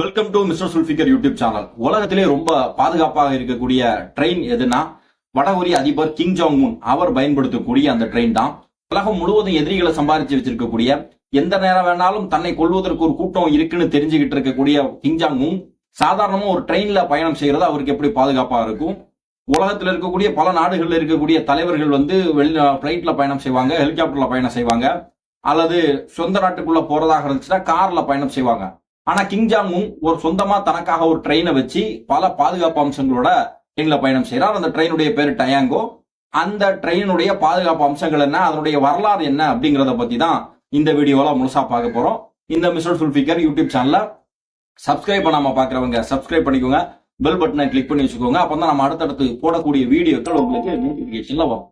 Welcome to mister Zulfiqar YouTube channel. உலகத்திலே ரொம்ப பாதுகாப்பாக இருக்கக்கூடிய ட்ரெயின் எதுனா வடகொரிய அதிபர் கிம் ஜாங் உன் அவர் பயன்படுத்தக்கூடிய அந்த ட்ரெயின் தான். உலகம் முழுவதும் எதிரிகளை சம்பாதிச்சு வச்சிருக்கக்கூடிய, எந்த நேரம் வேணாலும் தன்னை கொள்வதற்கு ஒரு கூட்டம் இருக்குன்னு தெரிஞ்சுக்கிட்டு இருக்கக்கூடிய கிம் ஜாங் உன் சாதாரணமா ஒரு ட்ரெயின்ல பயணம் செய்யறது அவருக்கு எப்படி பாதுகாப்பாக இருக்கும்? உலகத்தில் இருக்கக்கூடிய பல நாடுகள்ல இருக்கக்கூடிய தலைவர்கள் பிளைட்ல பயணம் செய்வாங்க, ஹெலிகாப்டர்ல பயணம் செய்வாங்க, அல்லது சொந்த நாட்டுக்குள்ள போறதாக இருந்துச்சுன்னா கார்ல பயணம் செய்வாங்க. ஆனா கிம் ஜாங் உன் ஒரு சொந்தமா தனக்காக ஒரு ட்ரெயினை வச்சு பல பாதுகாப்பு அம்சங்களோட ட்ரெயின்ல பயணம் செய்யறார். அந்த ட்ரெயினுடைய பேரு டயாங்கோ. அந்த ட்ரெயினுடைய பாதுகாப்பு அம்சங்கள் என்ன, அதனுடைய வரலாறு என்ன அப்படிங்கறத பத்தி தான் இந்த வீடியோல முழுசா பார்க்க போறோம். இந்த மிஸ்டர் சுல்ஃபிகர் யூடியூப் சேனல்ல சப்ஸ்கிரைப் பண்ணாம பாக்குறவங்க சப்ஸ்கிரைப் பண்ணிக்கோங்க, பெல் பட்டனை கிளிக் பண்ணி வச்சுக்கோங்க. அப்பதான் நம்ம அடுத்தடுத்து போடக்கூடிய வீடியோக்கள் உங்களுக்கு நோட்டிபிகேஷன்ல வரும்.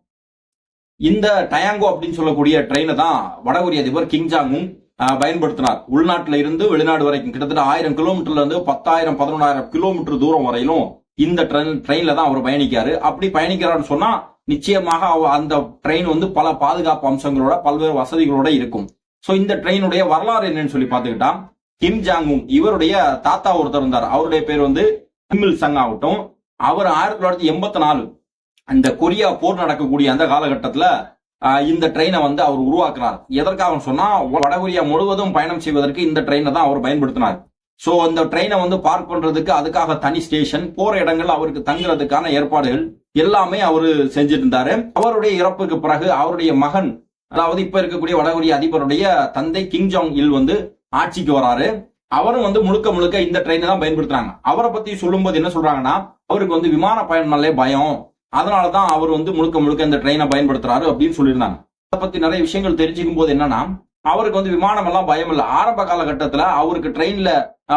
இந்த டயாங்கோ அப்படின்னு சொல்லக்கூடிய ட்ரெயினை தான் வடகொரிய அதிபர் கிம் ஜாங் உன் பயன்படுத்தினார். உள்நாட்டில இருந்து வெளிநாடு வரைக்கும் கிட்டத்தட்ட 1000 கிலோமீட்டர்ல இருந்து 10,000 11,000 கிலோமீட்டர் தூரம் வரையிலும் இந்த ட்ரெயின்ல தான் அவர் பயணிக்காரு. அப்படி பயணிக்கிறாருன்னு சொன்னா நிச்சயமாக அந்த ட்ரெயின் பல பாதுகாப்பு அம்சங்களோட பல்வேறு வசதிகளோட இருக்கும். சோ இந்த ட்ரெயினுடைய வரலாறு என்னன்னு சொல்லி பாத்துக்கிட்டா, கிம் ஜாங் உன் இவருடைய தாத்தா ஒருத்தர் இருந்தார். அவருடைய பேர் கிம் இல் சங் ஆகட்டும். அவர் 1984 இந்த கொரியா போர் நடக்கக்கூடிய அந்த காலகட்டத்துல இந்த ட்ரெயினை அவர் உருவாக்குறார். எதற்காக சொன்னா வடகொரியா முழுவதும் பயணம் செய்வதற்கு இந்த ட்ரெயினை தான் அவர் பயன்படுத்தினார். சோ அந்த ட்ரெயினை பார்க் பண்றதுக்கு அதுக்காக தனி ஸ்டேஷன், போற இடங்கள் அவருக்கு தங்குறதுக்கான ஏற்பாடுகள் எல்லாமே அவரு செஞ்சிட்டு இருந்தாரு. அவருடைய இறப்புக்கு பிறகு அவருடைய மகன், அதாவது இப்ப இருக்கக்கூடிய வடகொரிய அதிபருடைய தந்தை கிம் ஜாங் இல் ஆட்சிக்கு வராரு. அவரும் முழுக்க முழுக்க இந்த ட்ரெயினை தான் பயன்படுத்துறாங்க. அவரை பத்தி சொல்லும்போது என்ன சொல்றாங்கன்னா, அவருக்கு விமான பயணம்னாலே பயம், அதனாலதான் அவர் முழுக்க முழுக்க இந்த ட்ரெயினை பயன்படுத்துறாரு அப்படின்னு சொல்லியிருந்தாங்க. அதை பத்தி நிறைய விஷயங்கள் தெரிஞ்சுக்கும் போது என்னன்னா, அவருக்கு விமானம் எல்லாம் பயம் இல்ல. ஆரம்ப காலகட்டத்துல அவருக்கு ட்ரெயின்ல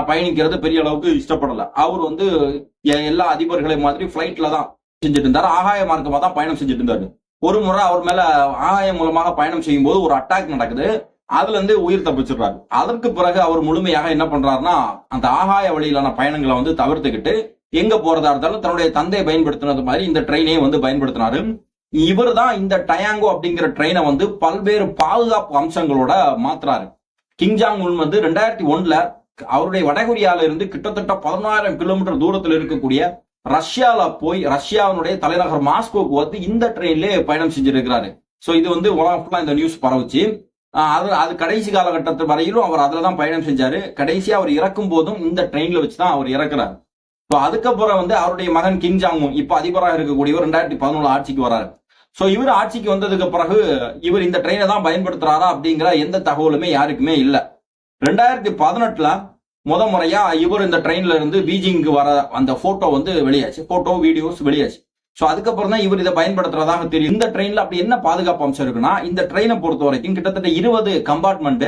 பயணிக்கிறது பெரிய அளவுக்கு இஷ்டப்படல. அவர் எல்லா அதிபர்களையும் மாதிரி பிளைட்ல தான் செஞ்சுட்டு இருந்தாரு, ஆகாய மார்க்கமா தான் பயணம் செஞ்சுட்டு இருந்தாரு. ஒரு முறை அவர் மேல ஆகாயம் மூலமாக பயணம் செய்யும் போது ஒரு அட்டாக் நடக்குது. அதுல இருந்து உயிர் தப்பிச்சிடுறாரு. அதற்கு பிறகு அவர் முழுமையாக என்ன பண்றாருன்னா, அந்த ஆகாய வழியிலான பயணங்களை தவிர்த்துக்கிட்டு எங்க போறதா இருந்தாலும் தன்னுடைய தந்தை பயன்படுத்தினது மாதிரி இந்த ட்ரெயினையே பயன்படுத்தினாரு. இவர் தான் இந்த டயாங்கோ அப்படிங்கிற ட்ரெயினை பல்வேறு பாதுகாப்பு அம்சங்களோட மாத்துறாரு. கிம் ஜாங் உன் 2001 அவருடைய வடகொரியால இருந்து கிட்டத்தட்ட 14,000 கிலோமீட்டர் தூரத்தில் இருக்கக்கூடிய ரஷ்யால போய் ரஷ்யாவினுடைய தலைநகர் மாஸ்கோக்கு இந்த ட்ரெயின்ல பயணம் செஞ்சிருக்கிறாரு. சோ இது உலகம் ஃபுல்லா இந்த நியூஸ் பரவுச்சு. அது கடைசி காலகட்டத்து வரையிலும் அவர் அதுலதான் பயணம் செஞ்சாரு. கடைசியா அவர் இறக்கும் போதும் இந்த ட்ரெயின்ல வச்சுதான் அவர் இறக்குறாரு. அதுக்கப்புறம் அவருடைய மகன் கிம் ஜாங் உன் இப்ப அதிபராக இருக்கக்கூடியவர் 2017 ஆட்சிக்கு வராரு. சோ இவர் ஆட்சிக்கு வந்ததுக்கு பிறகு இவர் இந்த ட்ரெயினை தான் பயன்படுத்துறாரா அப்படிங்கிற எந்த தகவலுமே யாருக்குமே இல்ல. 2018 முத முறையா இவர் இந்த ட்ரெயின்ல இருந்து பீஜிங்கு வர அந்த போட்டோ வெளியாச்சு, போட்டோ வீடியோஸ் வெளியாச்சு. சோ அதுக்கப்புறம் தான் இவர் இதை பயன்படுத்துறதாக தெரியும். இந்த ட்ரெயின்ல அப்படி என்ன பாதுகாப்பு அம்சம் இருக்குன்னா, இந்த ட்ரெயினை பொறுத்த வரைக்கும் கிட்டத்தட்ட 20 கம்பார்ட்மெண்ட்,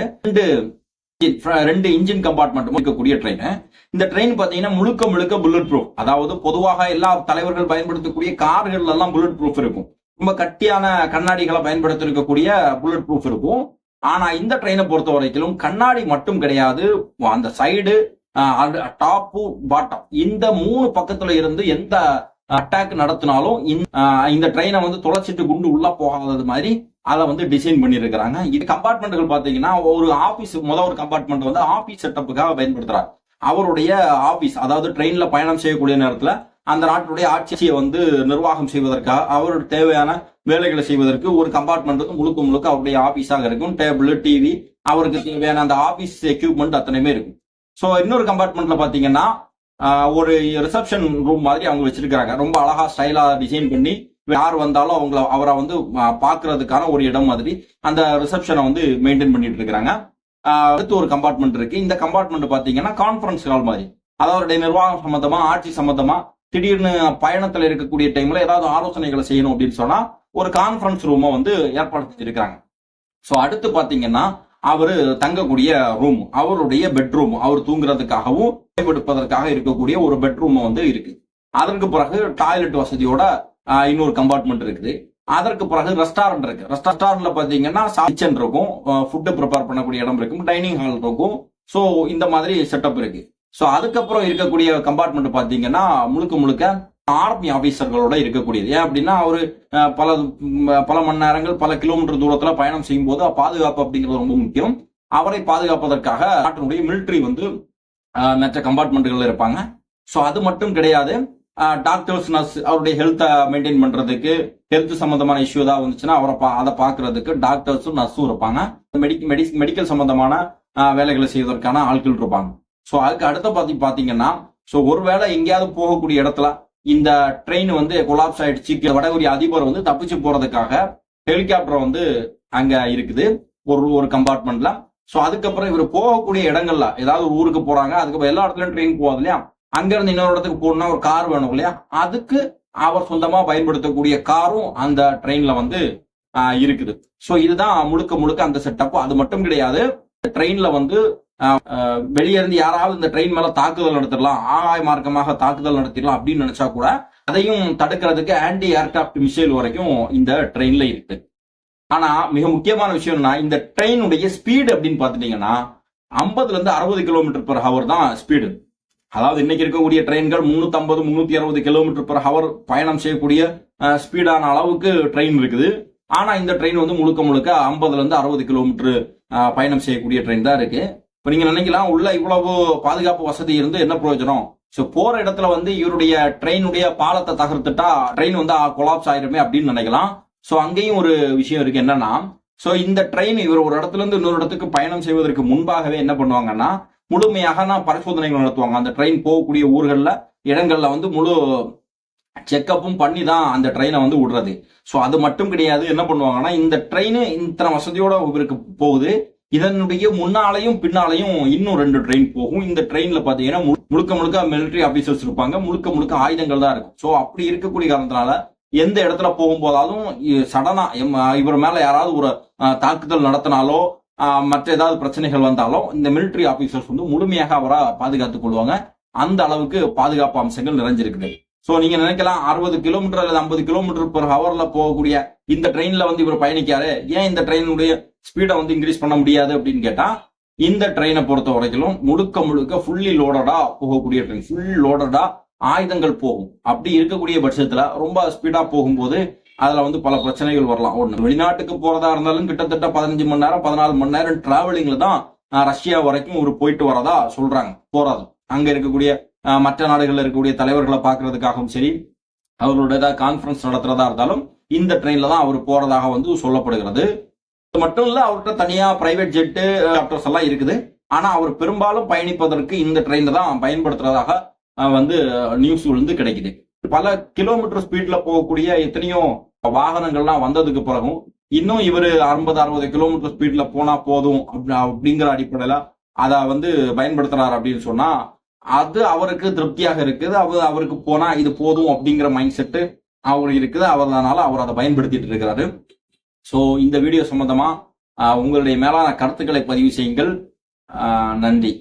2 இன்ஜின் கம்பார்ட்மெண்ட் இருக்கக்கூடிய ட்ரெயின். இந்த ட்ரெயின் பாத்தீங்கன்னா முழுக்க முழுக்க புல்லட் ப்ரூஃப். அதாவது பொதுவாக எல்லா தலைவர்கள் பயன்படுத்தக்கூடிய கார்கள் எல்லாம் புல்லட் ப்ரூஃப் இருக்கும். ரொம்ப கட்டியான கண்ணாடிகளை பயன்படுத்தி இருக்கக்கூடிய புல்லட் ப்ரூஃப் இருக்கும். ஆனா இந்த ட்ரெயினை பொறுத்த வரைக்கும் கண்ணாடி மட்டும் கிடையாது, அந்த சைடு, டாப்பு, பாட்டம், இந்த 3 பக்கத்துல இருந்து எந்த அட்டாக் நடத்தினாலும் இந்த ட்ரெயினை தொலைச்சிட்டு குண்டு உள்ள போகாதது மாதிரி அதை டிசைன் பண்ணிருக்கிறாங்க. இது கம்பார்ட்மெண்ட்கள் பாத்தீங்கன்னா, ஒரு ஆபீஸ், ஒரு கம்பார்ட்மெண்ட் ஆபீஸ் செட்டப்புக்காக பயன்படுத்துறாரு. அவருடைய ஆபீஸ், அதாவது ட்ரெயின்ல பயணம் செய்யக்கூடிய நேரத்துல அந்த நாட்டுடைய ஆட்சியை நிர்வாகம் செய்வதற்காக அவருக்கு தேவையான வேலைகளை செய்வதற்கு ஒரு கம்பார்ட்மெண்ட் முழுக்க முழுக்க அவருடைய ஆபீஸாக இருக்கும். டேபிள், டிவி, அவருக்கு தேவையான அந்த ஆபீஸ் எக்யூப்மெண்ட் அத்தனையுமே இருக்கும். சோ இன்னொரு கம்பார்ட்மெண்ட்ல பாத்தீங்கன்னா ஒரு ரிசப்ஷன் ரூம் மாதிரி அவங்க வச்சிருக்காங்க. ரொம்ப அழகா ஸ்டைலா டிசைன் பண்ணி யார் வந்தாலும் அவரை பாக்குறதுக்கான ஒரு இடம் மாதிரி அந்த ரிசப்ஷனை மெயின்டைன் பண்ணிட்டு இருக்கிறாங்க. அடுத்து ஒரு கம்பார்ட்மெண்ட் இருக்கு. இந்த கம்பார்ட்மெண்ட் பாத்தீங்கன்னா கான்பரன்ஸ் ஹால் மாதிரி, அதாவது நிர்வாகம் சம்பந்தமா, ஆட்சி சம்பந்தமா, திடீர்னு பயணத்துல இருக்கக்கூடிய டைம்ல ஏதாவது ஆலோசனைகளை செய்யணும் அப்படின்னு சொன்னா ஒரு கான்பரன்ஸ் ரூமை ஏற்பாடு செஞ்சிருக்காங்க. சோ அடுத்து பாத்தீங்கன்னா அவரு தங்கக்கூடிய ரூம், அவருடைய பெட்ரூம், அவர் தூங்குறதுக்காகவும் எடுப்பதற்காக இருக்கக்கூடிய ஒரு பெட்ரூம் இருக்கு. அதற்கு பிறகு டாய்லெட் வசதியோட இன்னொரு கம்பார்ட்மெண்ட் இருக்குது. அதற்கு பிறகு ரெஸ்டாரண்ட் இருக்கு. ரெஸ்டாரண்ட்ல பாத்தீங்கன்னா கிச்சன் இருக்கும், ஃபுட்டு ப்ரிப்பேர் பண்ணக்கூடிய இடம் இருக்கும், டைனிங் ஹால் இருக்கும். சோ இந்த மாதிரி செட்டப் இருக்கு. சோ அதுக்கப்புறம் இருக்கக்கூடிய கம்பார்ட்மெண்ட் பாத்தீங்கன்னா முழுக்க முழுக்க ஆர்மி ஆபீசர்களோட இருக்கக்கூடியது. ஏன் அப்படின்னா அவரு பல மணி நேரங்கள், பல கிலோமீட்டர் தூரத்துல பயணம் செய்யும் போது பாதுகாப்பு அப்படிங்கிறது ரொம்ப முக்கியம். அவரை பாதுகாப்பதற்காக நாட்டினுடைய மிலிட்டரி மற்ற கம்பார்ட்மெண்ட்டுகள் இருப்பாங்க. ஸோ அது மட்டும் கிடையாது, டாக்டர்ஸ் நர்ஸ் அவருடைய ஹெல்த்தை மெயின்டைன் பண்றதுக்கு, ஹெல்த் சம்பந்தமான இஷ்யூ ஏதாவது வந்துச்சுன்னா அதை பார்க்கறதுக்கு டாக்டர்ஸும் நர்ஸும் இருப்பாங்க. மெடிக்கல் சம்பந்தமான வேலைகளை செய்வதற்கான ஆட்கள் இருப்பாங்க. ஸோ அதுக்கு அடுத்த பாத்தீங்கன்னா, ஸோ ஒருவேளை எங்கேயாவது போகக்கூடிய இடத்துல இந்த ட்ரெயின் வந்து கொலாப்ஸ் ஆயிடுச்சு, வடகொரிய அதிபர் வந்து தப்பிச்சு போறதுக்காக ஹெலிகாப்டர் வந்து அங்க இருக்குது ஒரு கம்பார்ட்மெண்ட்ல. ஸோ அதுக்கப்புறம் இவர் போகக்கூடிய இடங்கள்ல ஏதாவது ஒரு ஊருக்கு போறாங்க, அதுக்கப்புறம் எல்லா இடத்துலயும் ட்ரெயின் போகாது இல்லையா, அங்க இருந்து இன்னொரு இடத்துக்கு போகணும்னா ஒரு கார் வேணும் இல்லையா, அதுக்கு அவர் சொந்தமா பயன்படுத்தக்கூடிய காரும் அந்த ட்ரெயின்ல வந்து இருக்குது. ஸோ இதுதான் முழுக்க அந்த செட்டப். அது மட்டும் கிடையாது, ட்ரெயின்ல வந்து வெளியே இருந்து யாராவது இந்த ட்ரெயின் மேல தாக்குதல் நடத்திடலாம், ஆகாய மார்க்கமாக தாக்குதல் நடத்திடலாம் அப்படின்னு நினைச்சா கூட அதையும் தடுக்கிறதுக்கு ஆன்டி ஏர்கிராப்ட் மிசைல் வரைக்கும் இந்த ட்ரெயின்ல இருக்கு. ஆனா மிக முக்கியமான விஷயம்னா, இந்த ட்ரெயினுடைய ஸ்பீடு அப்படின்னு பாத்துட்டீங்கன்னா 50 இருந்து 60 கிலோமீட்டர் பெர் ஹவர் தான் ஸ்பீடு. அதாவது இன்னைக்கு இருக்கக்கூடிய ட்ரெயின்கள் 350 360 கிலோமீட்டர் பெர் ஹவர் பயணம் செய்யக்கூடிய ஸ்பீடான அளவுக்கு ட்ரெயின் இருக்குது. ஆனா இந்த ட்ரெயின் வந்து முழுக்க 50 இருந்து 60 கிலோமீட்டர் பயணம் செய்யக்கூடிய ட்ரெயின் தான் இருக்கு. இப்ப நீங்க நினைக்கலாம், உள்ள இவ்வளவு பாதுகாப்பு வசதி இருந்து என்ன பிரயோஜனம், சோ போற இடத்துல வந்து இவருடைய ட்ரெயினுடைய பாலத்தை தகர்த்துட்டா ட்ரெயின் வந்து கொலாப்ஸ் ஆயிருமே அப்படின்னு நினைக்கலாம். சோ அங்கேயும் ஒரு விஷயம் இருக்கு. என்னன்னா, சோ இந்த ட்ரெயின் இவர் ஒரு இடத்துல இருந்து இன்னொரு இடத்துக்கு பயணம் செய்வதற்கு முன்பாகவே என்ன பண்ணுவாங்கன்னா, முழுமையாக பரிசோதனைகள் நடத்துவாங்க. அந்த ட்ரெயின் போகக்கூடிய ஊர்கள்ல இடங்கள்ல வந்து முழு செக்கப்பும் பண்ணி தான் அந்த ட்ரெயினை வந்து விடுறது. சோ அது மட்டும் கிடையாது, என்ன பண்ணுவாங்கன்னா, இந்த ட்ரெயின் இத்தனை வசதியோட இவருக்கு போகுது, இதனுடைய முன்னாலையும் பின்னாலையும் இன்னும் 2 ட்ரெயின் போகும். இந்த ட்ரெயின்ல பாத்தீங்கன்னா முழுக்க மிலிட்டரி ஆபீசர்ஸ் இருப்பாங்க, முழுக்க ஆயுதங்கள் தான் இருக்கும். சோ அப்படி இருக்கக்கூடிய காரணத்தினால எந்த இடத்துல போகும்போதாலும் சடனா இவர் மேல யாராவது ஒரு தாக்குதல் நடத்தினாலோ மற்ற ஏதாவது பிரச்சனைகள் வந்தாலும் இந்த மிலிட்டரி ஆபீசர்ஸ் வந்து முழுமையாக அவரை பாதுகாத்துக் கொள்வாங்க. அந்த அளவுக்கு பாதுகாப்பு அம்சங்கள் நிறைஞ்சிருக்குது. சோ நீங்க நினைக்கலாம், 60 கிலோமீட்டர் அல்லது 50 கிலோமீட்டர் பெர் ஹவர்ல போகக்கூடிய இந்த ட்ரெயின்ல வந்து இவர் பயணிக்காரு, ஏன் இந்த ட்ரெயினுடைய ஸ்பீடை வந்து இன்க்ரீஸ் பண்ண முடியாது அப்படின்னு கேட்டா, இந்த ட்ரெயினை பொறுத்த வரைக்கும் முழுக்க ஃபுல்லி லோடடா போகக்கூடிய ட்ரெயின், ஃபுல் லோடடா ஆயுதங்கள் போகும். அப்படி இருக்கக்கூடிய பட்சத்துல ரொம்ப ஸ்பீடா போகும்போது அதுல வந்து பல பிரச்சனைகள் வரலாம். ஒண்ணு, வெளிநாட்டுக்கு போறதா இருந்தாலும் கிட்டத்தட்ட 15 மணி நேரம் 14 மணி நேரம் டிராவலிங்ல தான் ரஷ்யா வரைக்கும் ஒரு போயிட்டு வரதா சொல்றாங்க. போறது அங்க இருக்கக்கூடிய மற்ற நாடுகள்ல இருக்கக்கூடிய தலைவர்களை பாக்குறதுக்காகவும் சரி, அவர்களோட ஏதாவது கான்பரன்ஸ் நடத்துறதா இருந்தாலும் இந்த ட்ரெயின்ல தான் அவர் போறதாக வந்து சொல்லப்படுகிறது. அது மட்டும் இல்ல, அவர்கிட்ட தனியா பிரைவேட் ஜெட்டு ஹெலிகாப்டர்ஸ் எல்லாம் இருக்குது. ஆனா அவர் பெரும்பாலும் பயணிப்பதற்கு இந்த ட்ரெயின்ல தான் பயன்படுத்துறதாக வந்து நியூஸ் வந்து கிடைக்குது. பல கிலோமீட்டர் ஸ்பீட்ல போகக்கூடிய எத்தனையோ வாகனங்கள்லாம் வந்ததுக்கு பிறகும் இன்னும் இவர் 50-60 கிலோமீட்டர் ஸ்பீட்ல போனா போதும் அப்படிங்கிற அடிப்படையில அதை வந்து பயன்படுத்துறாரு அப்படின்னு சொன்னா அது அவருக்கு திருப்தியாக இருக்குது. அவருக்கு போனா இது போதும் அப்படிங்கிற மைண்ட் செட்டு அவர் இருக்குது. அதனால அவர் அதை பயன்படுத்திட்டு இருக்கிறாரு. சோ இந்த வீடியோ சம்பந்தமா உங்களுடைய மேலான கருத்துக்களை பதிவு செய்யுங்கள். நன்றி.